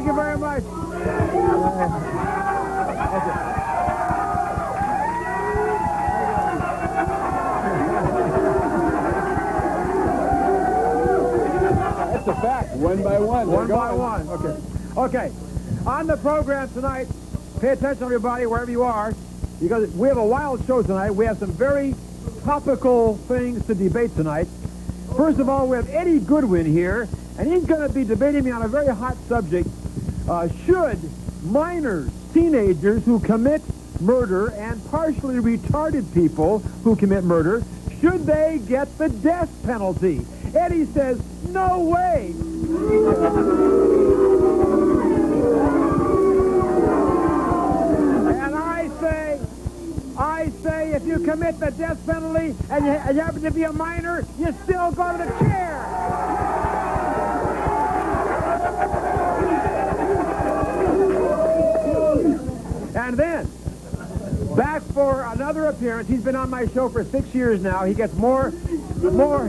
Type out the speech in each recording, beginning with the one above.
Thank you very much. That's a fact. One by one. One by one. Okay. Okay. On the program tonight, pay attention, everybody, wherever you are, because we have a wild show tonight. We have some very topical things to debate tonight. First of all, we have Eddie Goodwin here, and he's going to be debating me on a very hot subject. Should minors, teenagers who commit murder, and partially retarded people who commit murder, should they get the death penalty? Eddie says, no way. And I say, if you commit the death penalty and you happen to be a minor, you still go to the chair. And then, back for another appearance. He's been on my show for 6 years now. He gets more. Okay.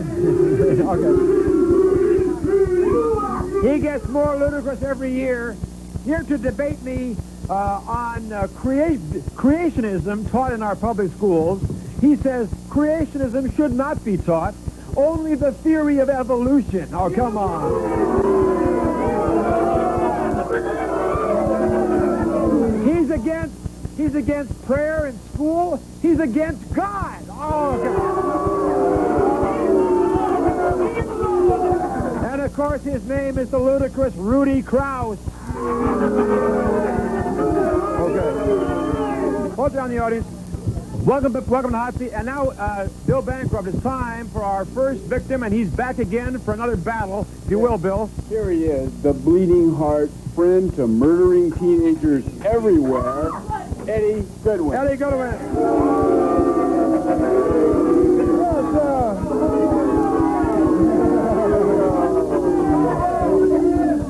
He gets more ludicrous every year. Here to debate me on creationism taught in our public schools. He says creationism should not be taught, only the theory of evolution. Oh, come on. He's against prayer in school. He's against God. Oh, God. And, of course, his name is the ludicrous Rudy Krause. Okay. Hold on, the audience. Welcome to Hot Seat. And now, Bill Bancroft, it's time for our first victim, and he's back again for another battle, if you will, Bill. Here he is, the bleeding heart friend to murdering teenagers everywhere, Eddie Goodwin. Eddie Goodwin.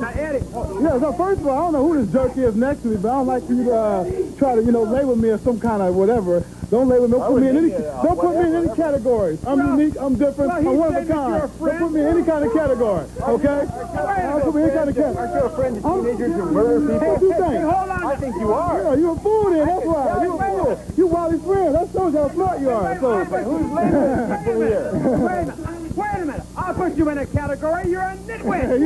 Now, Eddie. Yeah, so first of all, I don't know who this jerk is next to me, but I don't like for you to try to, label me as some kind of whatever. Don't label me. Don't put me in any categories. I'm unique. I'm different. Well, I'm one of a kind. Don't put me in any kind of category. Okay? Don't put me in any kind of category. Aren't you a friend to teenagers who murder people? What do you think? Hold on. I think you are. Yeah, you're a fool then. That's why. You're a fool. You Wally's friend. That shows you how smart you are. So, Who's labeling people here? Wait a minute. I'll put you in a category. You're a nitwit.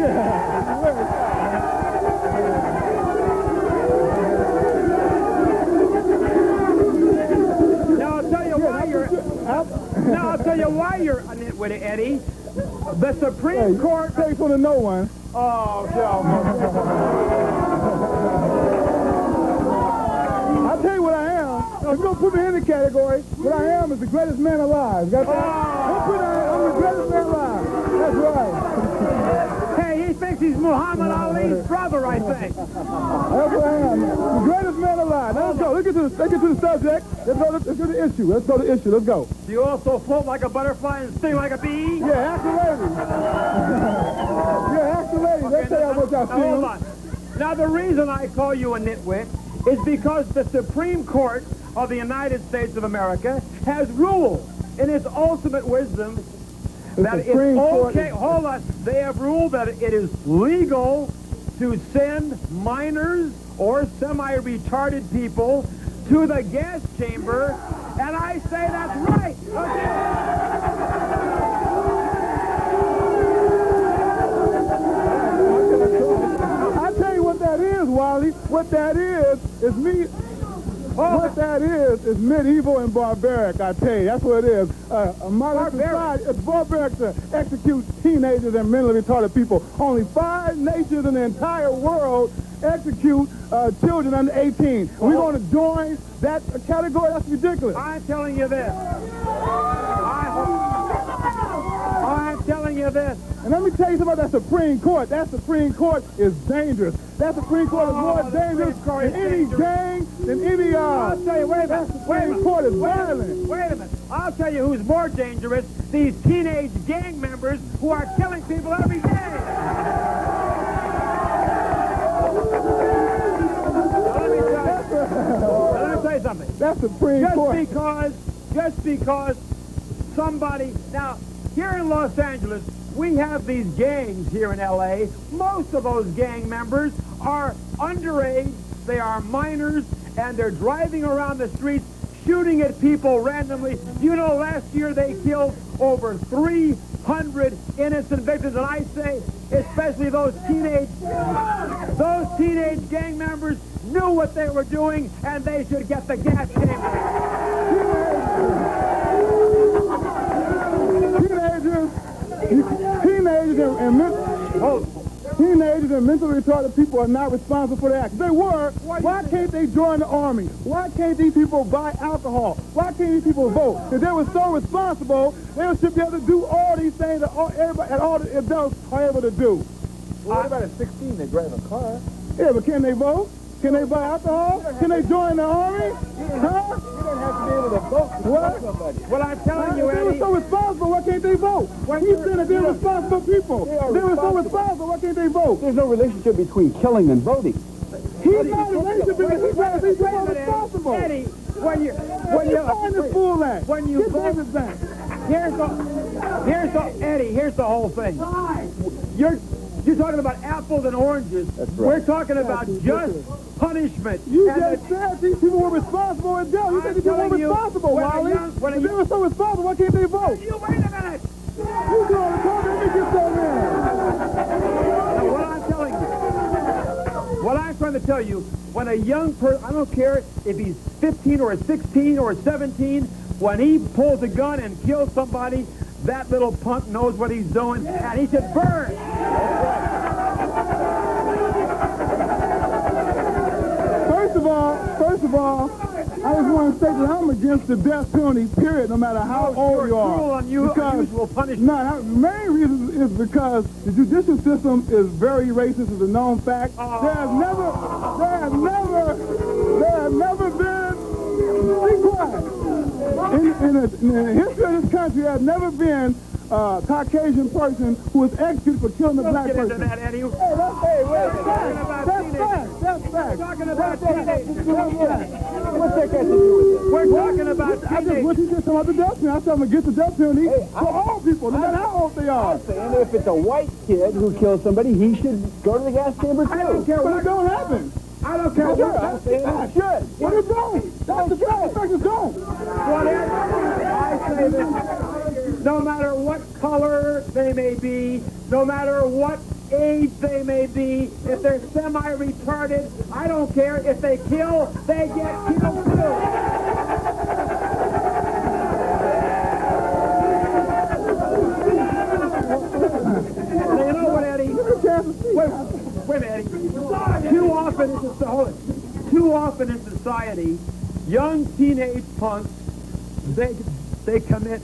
Now, I'll tell you why you're a nitwit, Eddie. The Supreme Court... Takes one to know one. Oh, Joe. I'll tell you what I am. If you don't put me in any category, what I am is the greatest man alive. Got that? Don't put me in, I'm the greatest man alive. That's right. Hey, he thinks he's Muhammad Ali's brother, I think. That's what I am. The greatest man alive. Now let's go. Let's get to the subject. Let's go to the issue. Let's go to the issue. Let's go. Do you also float like a butterfly and sting like a bee? Yeah, ask the lady. Yeah, ask the lady. Let's tell you what y'all feel. Hold on. Now, the reason I call you a nitwit is because the Supreme Court of the United States of America has ruled in its ultimate wisdom that it's okay. Hold on. They have ruled that it is legal to send minors or semi-retarded people to the gas chamber, and I say that's right. Okay. I'll tell you what that is, Wally. What that is me. What that is medieval and barbaric, I tell you. That's what it is. A modern society, it's barbaric to execute teenagers and mentally retarded people. Only 5 nations in the entire world execute children under 18. We're going to join that category? That's ridiculous. I'm telling you this. I'm telling you this. And let me tell you something about that Supreme Court. That Supreme Court is dangerous. That Supreme Court is more dangerous than any gang, than any, I'll tell you, wait a minute. That Supreme Court is violent. Wait a minute. I'll tell you who's more dangerous. These teenage gang members who are killing people every day. Let me tell you something. That's Supreme Court. Just because somebody... Now, here in Los Angeles, we have these gangs here in L.A. Most of those gang members are underage, they are minors, and they're driving around the streets shooting at people randomly. You know, last year they killed over 300 innocent victims, and I say, especially those teenage gang members knew what they were doing, and they should get the gas chamber. Teenagers and mentally retarded people are not responsible for their actions. They were. Why can't they join the army? Why can't these people buy alcohol? Why can't these people vote? If they were so responsible, they should be able to do all these things that all the adults are able to do. Well, what about at 16? They drive a car. Yeah, but can they vote? Can they buy alcohol? Can they join the army? Huh? You don't have to be able to vote to What? somebody. Well, I'm telling you, If they Eddie, were so responsible, why can't they vote? He's saying that they're responsible people. They are If they were so responsible. responsible, why can't they vote? There's no relationship between killing and voting. He's not a relationship because he's responsible. Eddie, when you find this fool at? when you Get vote, Davis back. here's the whole thing. You're talking about apples and oranges. That's right. We're talking about just punishment. You And just said these people were responsible in jail. You said these people were responsible, Wally. If they were so responsible, why can't they vote? You wait a minute. You do all the talking, let me get that man. Now, what I'm trying to tell you, when a young person, I don't care if he's 15 or 16 or 17, when he pulls a gun and kills somebody, that little punk knows what he's doing, and he should burn. First of all, I just want to say that I'm against the death penalty, period, no matter how old you are. Cruel, unusual punishment. No, the main reason is because the judicial system is very racist, is a known fact. There has never been, be quiet. In the history of this country, there has never been a Caucasian person who was executed for killing a black person. Into that, Eddie. That's fact. Talking about teenagers. What's that got to do with this? We're talking about I just teenagers. wish he said something about the death penalty. I said I'm against the death penalty for all people, no matter how old they are. I'm saying that if it's a white kid who kills somebody, he should go to the gas chamber too. I don't care But what it don't happen. I don't care I'm what. saying it should. But it don't. That's the fact. The fact is don't. Whatever. I say this. No matter what color they may be, no matter what age they may be, if they're semi-retarded, I don't care. If they kill, they get killed too. Now, you know what, Eddie? Wait a minute, Eddie. Too often in society, young teenage punks, they commit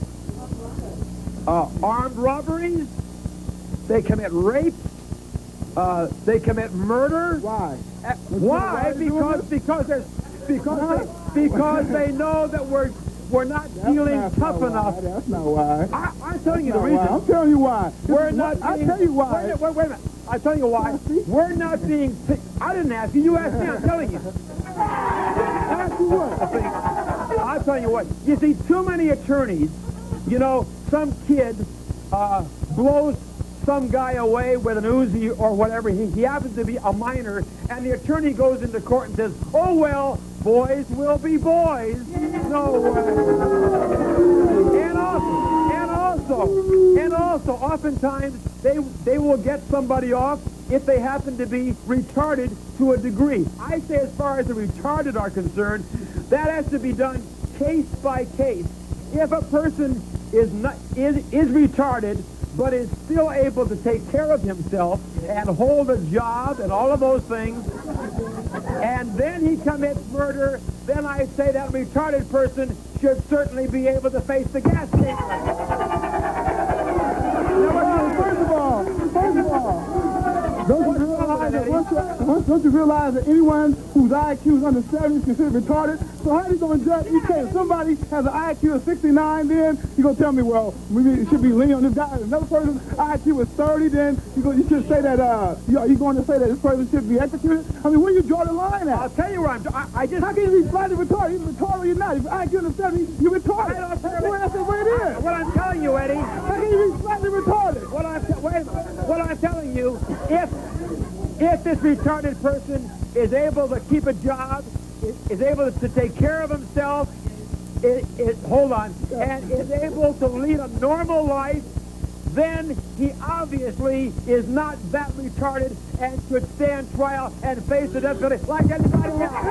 armed robberies, they commit rape, they commit murder. Why? Why? Because they know that we're not feeling tough enough. That's not why. I'm telling you the That's not reason. why. I'm telling you why. We're not. I'll tell you why. Wait a minute. I'll tell you why. We're not being. I didn't ask you. You asked me. I'm telling you. Ask you what? I'll tell you what. You see, too many attorneys. You know, some kid blows some guy away with an Uzi or whatever. He happens to be a minor, and the attorney goes into court and says, "Oh well, boys will be boys." No way. And also, oftentimes they will get somebody off if they happen to be retarded to a degree. I say, as far as the retarded are concerned, that has to be done case by case. If a person is retarded but is still able to take care of himself and hold a job and all of those things, and then he commits murder, then I say that retarded person should certainly be able to face the gas chamber. First of all, don't you realize Eddie? Don't you realize that anyone whose IQ is under 70 is considered retarded? So how are you going to judge each case? If somebody has an IQ of 69, then you're going to tell me, well, maybe it should be leaning on this guy. If another person's IQ is 30, then you should say that, are you going to say that this person should be executed? I mean, where do you draw the line at? I'll tell you where I just... How can you be slightly retarded? You're retarded or you're not. If IQ under 70, you're retarded. That's the way it is. What I'm telling you, Eddie... How can you be slightly retarded? What I'm telling you, if this retarded person is able to keep a job, is able to take care of himself, and is able to lead a normal life, then he obviously is not that retarded and should stand trial and face the death penalty like anybody else.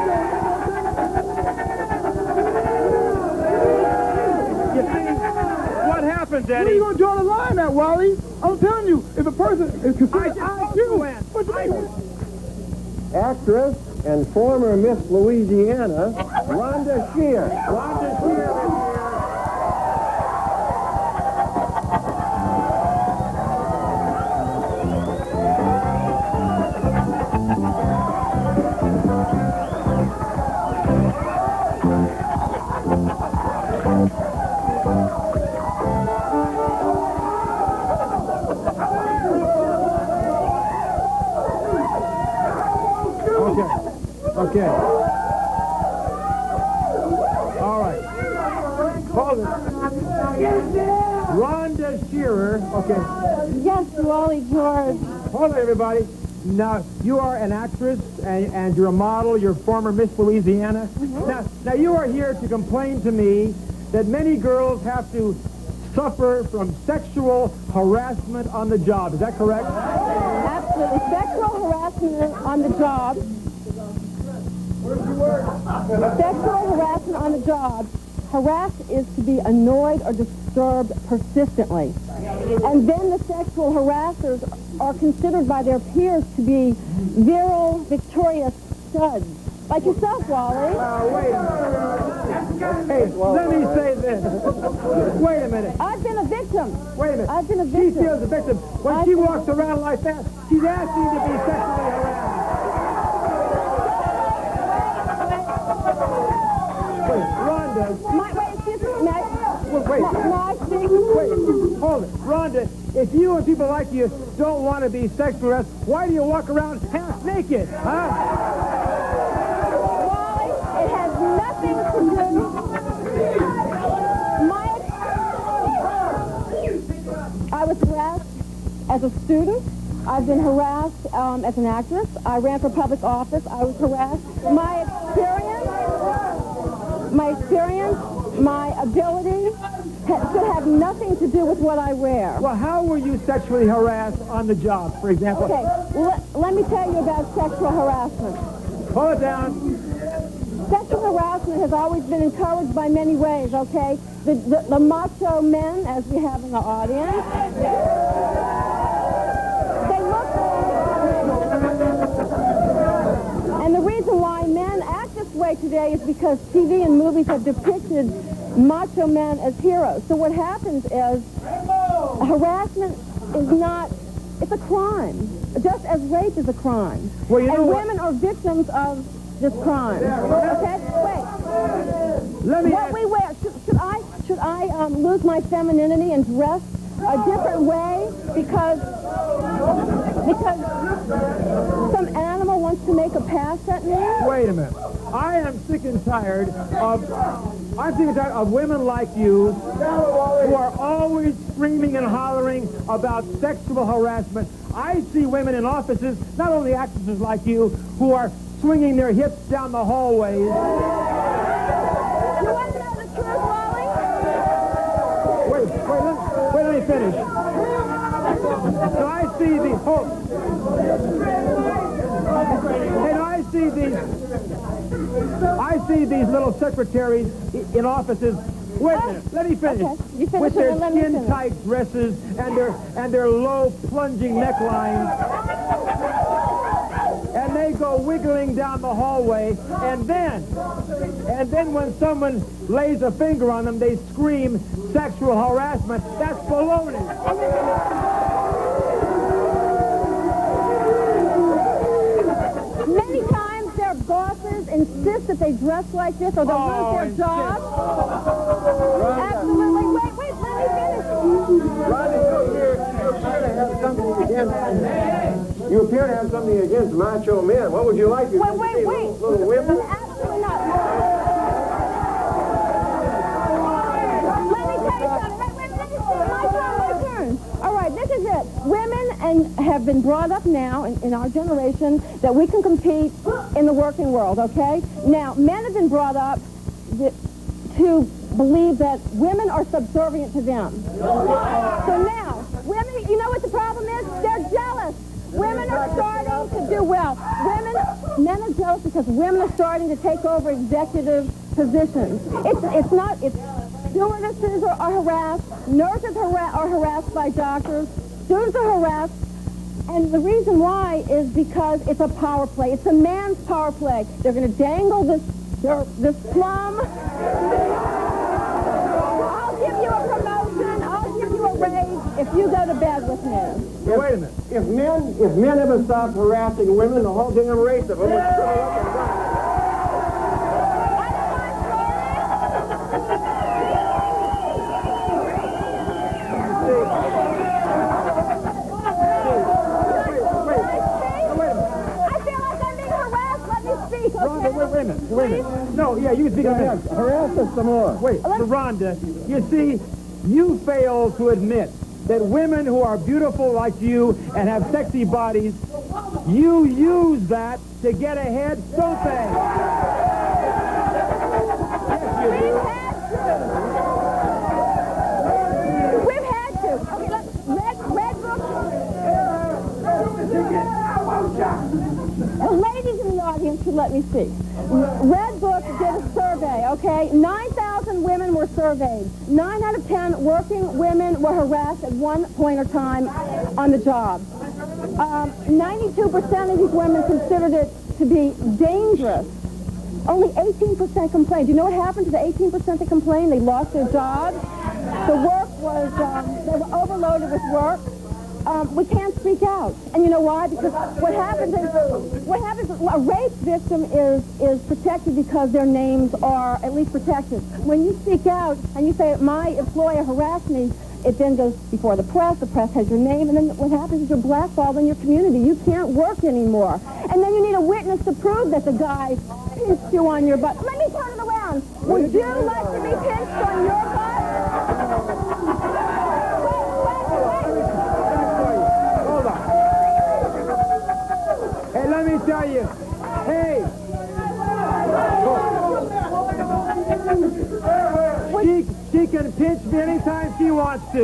You see, what happens, Eddie? Where are you going to draw the line at, Wally? I'm telling you, if a person is considered IQ, Actress and former Miss Louisiana, Rhonda Shear. Rhonda Shear is here. Okay. All right. Hold it. Rhonda Shearer. Okay. Yes, Wally George. Hold it, everybody. Now, you are an actress, and you're a model. You're former Miss Louisiana. Now, you are here to complain to me that many girls have to suffer from sexual harassment on the job. Is that correct? Absolutely. Sexual harassment on the job. Sexual harassment on the job. Harass is to be annoyed or disturbed persistently. And then the sexual harassers are considered by their peers to be virile, victorious studs. Like yourself, Wally. Wait a minute. Hey, let me say this. Wait a minute. I've been a victim. Wait a minute. I've been a She victim. feels a victim. When she walks around like that, she's asking to be sexually harassed. Wait, Rhonda. Wait, hold it. Rhonda, if you and people like you don't want to be sexually harassed, why do you walk around half naked, huh? Wally, it has nothing to do... I was harassed as a student. I've been harassed as an actress. I ran for public office. I was harassed. My experience, my ability should have nothing to do with what I wear. Well, how were you sexually harassed on the job, for example? Okay, let me tell you about sexual harassment. Hold it down. Sexual harassment has always been encouraged by many ways, okay? The macho men, as we have in the audience, they look... And the reason why men act this way today is because TV and movies have depicted macho men as heroes. So what happens is harassment is not... It's a crime, just as rape is a crime. Well, you know and what? women are victims of this crime. Okay? Wait. Let me What ask, we wear, should I lose my femininity and dress a different way because some animal wants to make a pass at me? wait a minute. I am sick and tired of women like you who are always screaming and hollering about sexual harassment. I see women in offices, not only actresses like you, who are swinging their hips down the hallways. You want to know the truth, Wally? Wait, let me finish. So I see the I see these little secretaries in offices. Wait a minute, let me finish. Okay. You finish With it their and let me finish. skin-tight dresses and their low plunging necklines. And they go wiggling down the hallway, and then when someone lays a finger on them, they scream sexual harassment. That's baloney. insist that they dress like this or they'll lose their jobs? Absolutely. Wait, let me finish. Rodney, you appear to have something against macho men. What would you like to see? Wait. Little women? Absolutely not. Let me tell you something. Wait, my turn. All right, this is it. Women have been brought up now in our generation that we can compete in the working world, okay? Now, men have been brought up to believe that women are subservient to them. So now, women, you know what the problem is? They're jealous. Women are starting to do well. Men are jealous because women are starting to take over executive positions. It's stewardesses are harassed, nurses are harassed by doctors, students are harassed, and the reason why is because it's a power play. It's a man's power play. They're going to dangle this plum. I'll give you a promotion. I'll give you a raise if you go to bed with me. Wait a minute. If men ever stopped harassing women, the whole damn race of them would shrivel up and die. Wait a minute. No, yeah, you can speak on that. Harass us some more. Wait, Rhonda, you see, you fail to admit that women who are beautiful like you and have sexy bodies, you use that to get ahead, don't they? Yes, you do. We've had to. Okay, look, Red Book. The ladies in the audience should let me speak. Red Book did a survey, okay? 9,000 women were surveyed. 9 out of 10 working women were harassed at one point or time on the job. 92% of these women considered it to be dangerous. Only 18% complained. Do you know what happened to the 18% that complained? They lost their jobs. The work was, they were overloaded with work. We can't speak out. And you know why? Because what happens is a rape victim is protected because their names are at least protected. When you speak out and you say, my employer harassed me, it then goes before the press has your name, and then what happens is you're blackballed in your community. You can't work anymore. And then you need a witness to prove that the guy pinched you on your butt. Let me turn it around. Would you like to be pinched on your butt? Let me tell you, hey, she can pinch me anytime she wants to.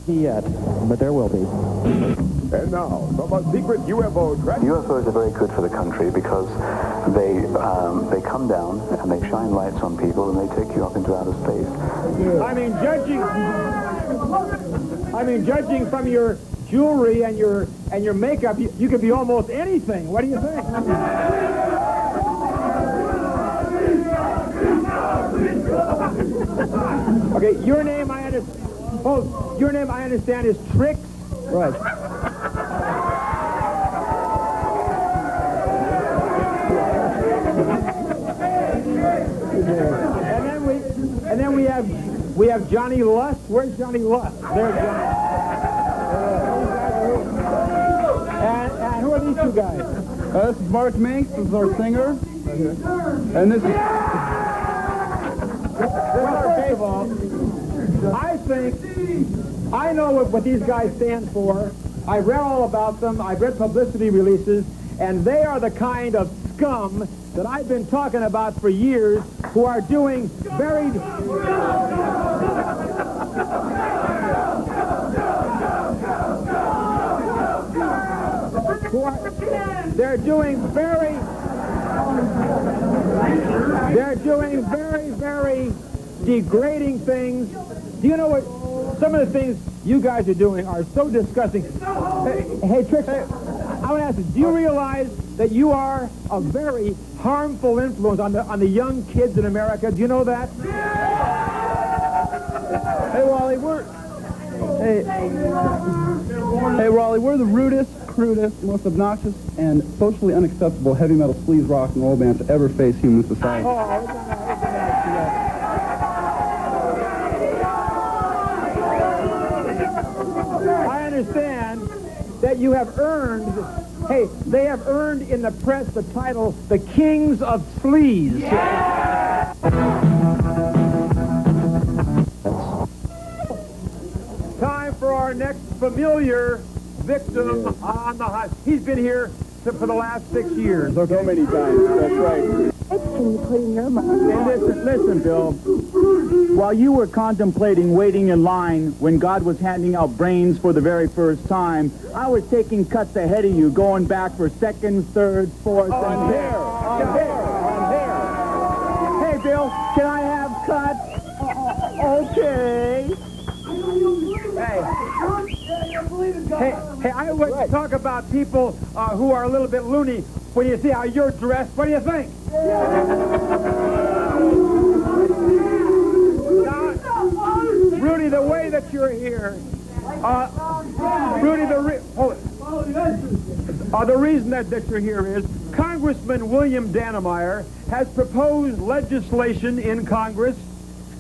Yet, but there will be. And now, from a secret UFO track. UFOs are very good for the country because they come down and they shine lights on people and they take you up into outer space. I mean, judging from your jewelry and your makeup, you could be almost anything. What do you think? Okay, your name I understand is Trix. Right. And then we have Johnny Lust. Where's Johnny Lust? There's Johnny. And who are these two guys? This is Mark Minks. This is our singer. And this is... Well, first of all, I know what these guys stand for. I read all about them. I've read publicity releases, and they are the kind of scum that I've been talking about for years who are doing very... They're doing very, very degrading things. Do you know what? Some of the things you guys are doing are so disgusting. Hey, Trix, I want to ask you, do you realize that you are a very harmful influence on the young kids in America? Do you know that? Hey, Wally, Hey, Wally, we're the rudest, crudest, most obnoxious, and socially unacceptable heavy metal sleaze rock and roll band to ever face human society. I understand that you have earned, hey, they have earned in the press the title, the Kings of Sleaze. Yeah! Time for our next familiar victim on the hot. He's been here for the last 6 years, okay? So many times, that's right. Can you put in your mind? Hey, listen, Bill. While you were contemplating waiting in line when God was handing out brains for the very first time, I was taking cuts ahead of you, going back for seconds, thirds, fourths, and here. Hey, Bill, can I have cuts? Okay. Hey, I would talk about people who are a little bit loony. When you see how you're dressed, what do you think? Now, Rudy, the way that you're here, Rudy, the reason that you're here is Congressman William Dannemeyer has proposed legislation in Congress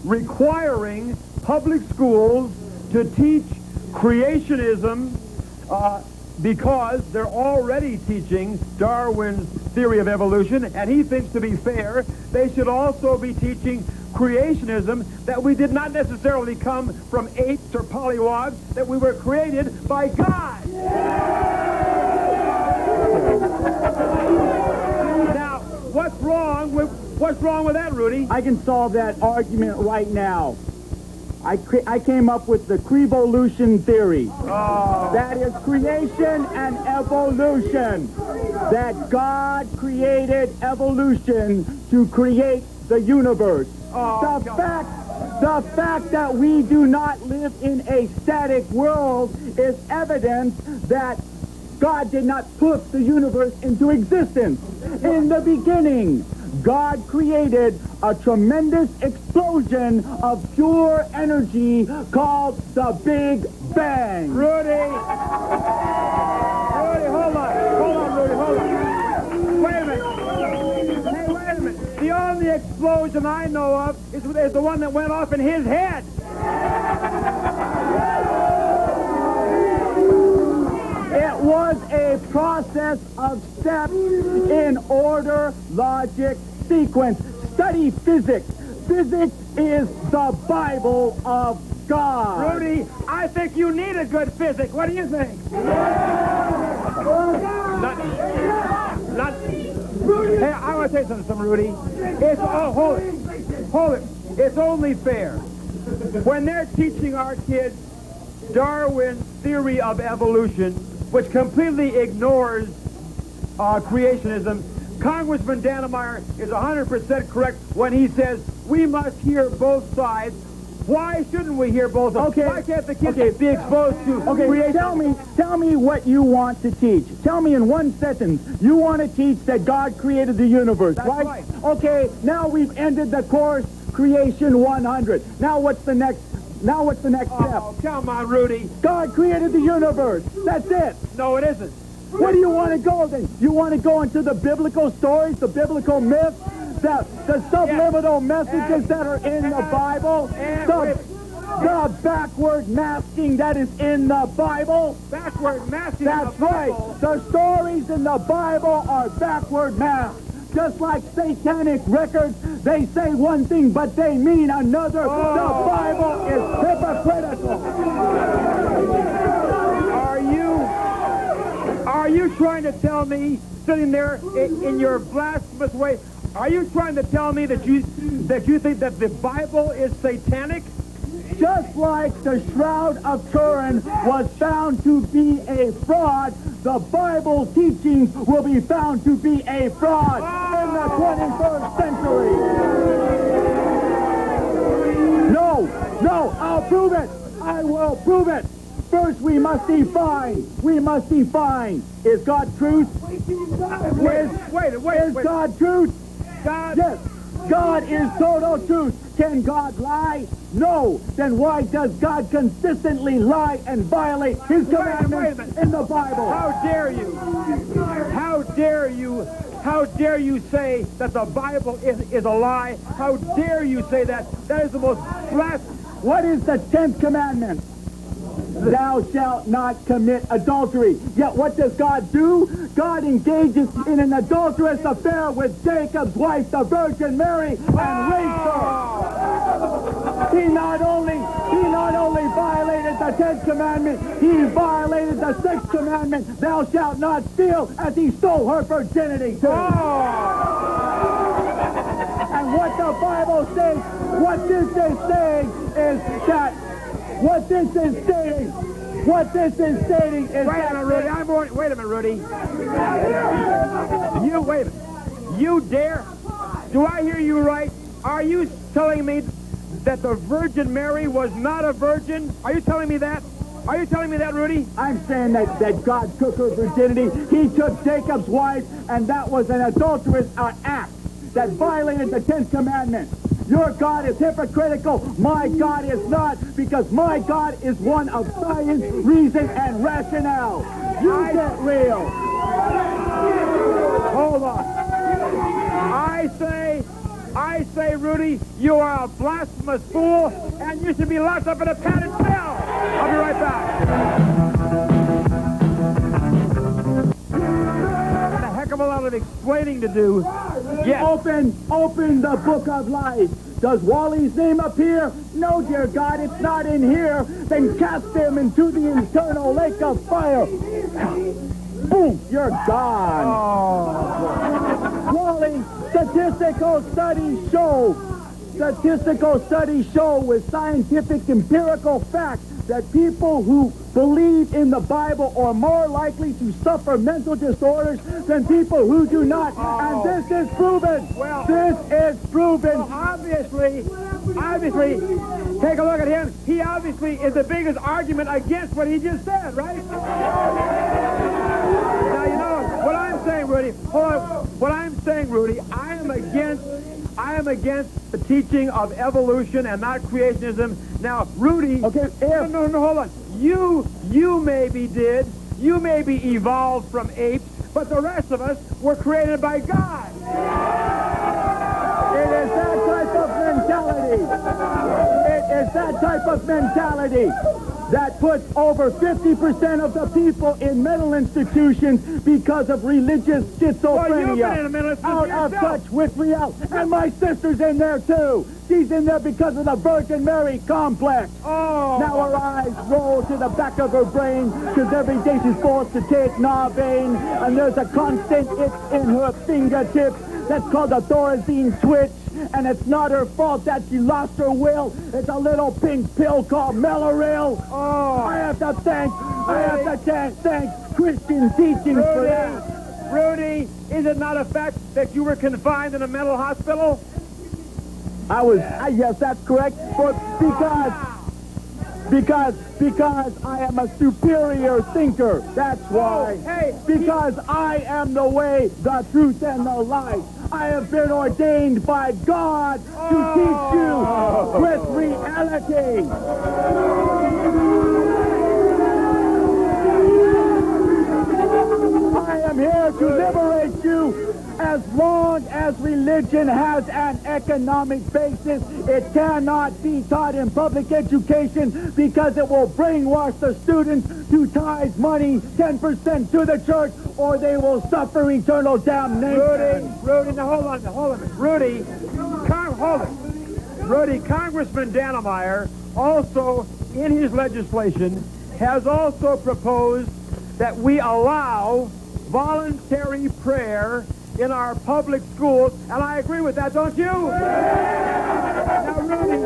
requiring public schools to teach creationism because they're already teaching Darwin's theory of evolution, and he thinks, to be fair, they should also be teaching creationism, that we did not necessarily come from apes or pollywogs, that we were created by God. Now, what's wrong with that, Rudy? I can solve that argument right now. I came up with the crevolution theory. That is creation and evolution. That God created evolution to create the universe. The fact that we do not live in a static world is evidence that God did not put the universe into existence. In the beginning, God created a tremendous explosion of pure energy called the Big Bang. Rudy, hold on, Rudy, hold on. Wait a minute. Hey, wait a minute. The only explosion I know of is the one that went off in his head. It was a process of steps in order, logic, sequence. Study physics. Physics is the Bible of God. Rudy, I think you need a good physics. What do you think? Hey, I want to say something, Rudy. Hold it. It's only fair. When they're teaching our kids Darwin's theory of evolution, which completely ignores creationism, Congressman Dannemeyer is 100% correct when he says we must hear both sides. Why shouldn't we hear both sides? Okay. Why can't the kids be exposed to creation? Tell me what you want to teach. Tell me in one sentence. You want to teach that God created the universe, That's right? Okay, now we've ended the course Creation 100. Now what's the next step? Oh, come on, Rudy. God created the universe. That's it. No, it isn't. Where do you want to go then? You want to go into the biblical stories, the biblical myths, the subliminal messages that are in the Bible, the backward masking that is in the Bible? Backward masking? That's right. The stories in the Bible are backward masks. Just like satanic records, they say one thing, but they mean another. The Bible is hypocritical. Are you trying to tell me, sitting there in your blasphemous way, are you trying to tell me that you think that the Bible is satanic? Just like the Shroud of Turin was found to be a fraud, the Bible teachings will be found to be a fraud in the 21st century. No, I'll prove it. I will prove it. First, we must define. Is God truth? Wait. Is God truth? God? Yes. God is total truth. Can God lie? No. Then why does God consistently lie and violate his commandments in the Bible? How dare you? How dare you? How dare you say that the Bible is a lie? How dare you say that? That is the most blasphemous. What is the 10th commandment? Thou shalt not commit adultery. Yet what does God do? God engages in an adulterous affair with Jacob's wife, the Virgin Mary, and rapes her. He not only violated the 10th commandment, he violated the 6th commandment, thou shalt not steal, as he stole her virginity too. And what the Bible says, what this is saying is that What this is stating is Wait a minute, Rudy. Wait a minute, Rudy. Wait a minute. You dare? Do I hear you right? Are you telling me that the Virgin Mary was not a virgin? Are you telling me that? Are you telling me that, Rudy? I'm saying that God took her virginity. He took Jacob's wife, and that was an adulterous act that violated the 10th commandment. Your God is hypocritical. My God is not, because my God is one of science, reason, and rationale. You get real. Hold on. I say, Rudy, you are a blasphemous fool, and you should be locked up in a padded cell. I'll be right back. A heck of a lot of explaining to do. Yes. Open the book of life. Does Wally's name appear? No, dear God, it's not in here. Then cast him into the eternal lake of fire. Boom, you're gone. Oh. Wally, statistical studies show with scientific empirical facts that people who believe in the Bible are more likely to suffer mental disorders than people who do not. And this is proven. Well, this is proven. Well, obviously, take a look at him. He obviously is the biggest argument against what he just said, right? Now, you know, what I'm saying, Rudy, hold on. What I'm saying, Rudy, I am against the teaching of evolution and not creationism. Now, Rudy... Okay, No, hold on. You maybe did. You maybe evolved from apes, but the rest of us were created by God. It is that type of mentality. It is that type of mentality that puts over 50% of the people in mental institutions because of religious schizophrenia. Well, you've been in a mental institution out of touch with reality. And my sister's in there, too. She's in there because of the Virgin Mary complex. Oh. Now her eyes roll to the back of her brain because every day she's forced to take Narvane, and there's a constant itch in her fingertips that's called a thorazine twitch, and it's not her fault that she lost her will. It's a little pink pill called Meloril. Oh. I have to thank Christian teachings for that. Rudy, is it not a fact that you were confined in a mental hospital? Yes, that's correct, but because I am a superior thinker, that's why. Because I am the way, the truth, and the life. I have been ordained by God to teach you with reality. I am here to liberate you. As long as religion has an economic basis, it cannot be taught in public education because it will brainwash the students to tithe money 10% to the church, or they will suffer eternal damnation. Rudy, now hold on. Rudy, Congressman Dannemeyer also, in his legislation, has also proposed that we allow voluntary prayer in our public schools, and I agree with that, don't you? Now, Rudy,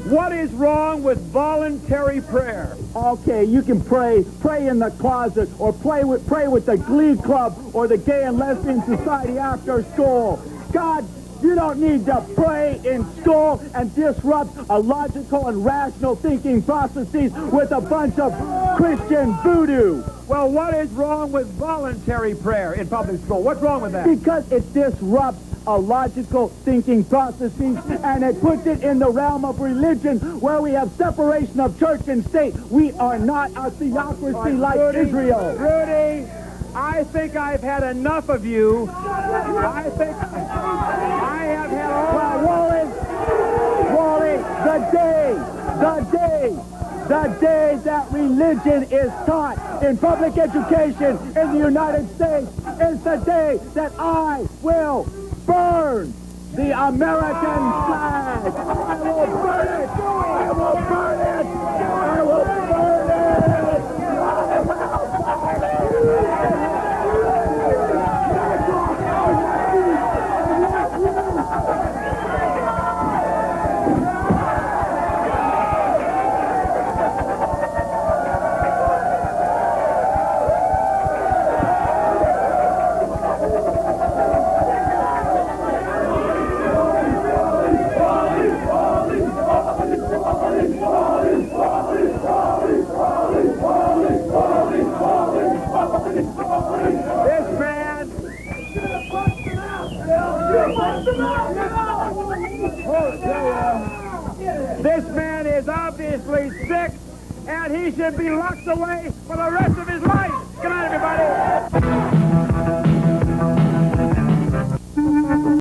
what is wrong with voluntary prayer? Okay, you can pray in the closet, or pray with the Glee Club or the Gay and Lesbian Society after school. God, you don't need to pray in school and disrupt a logical and rational thinking processes with a bunch of Christian voodoo. Well, what is wrong with voluntary prayer in public school? What's wrong with that? Because it disrupts a logical thinking processes, and it puts it in the realm of religion where we have separation of church and state. We are not a theocracy like Israel. Rudy, I think I've had enough of you. I think I have had all... Wally, the day that religion is taught in public education in the United States is the day that I will burn the American flag. I will burn it. I will burn it. I will burn it. I will burn it. This man is obviously sick, and he should be locked away for the rest of his life. Good night, everybody.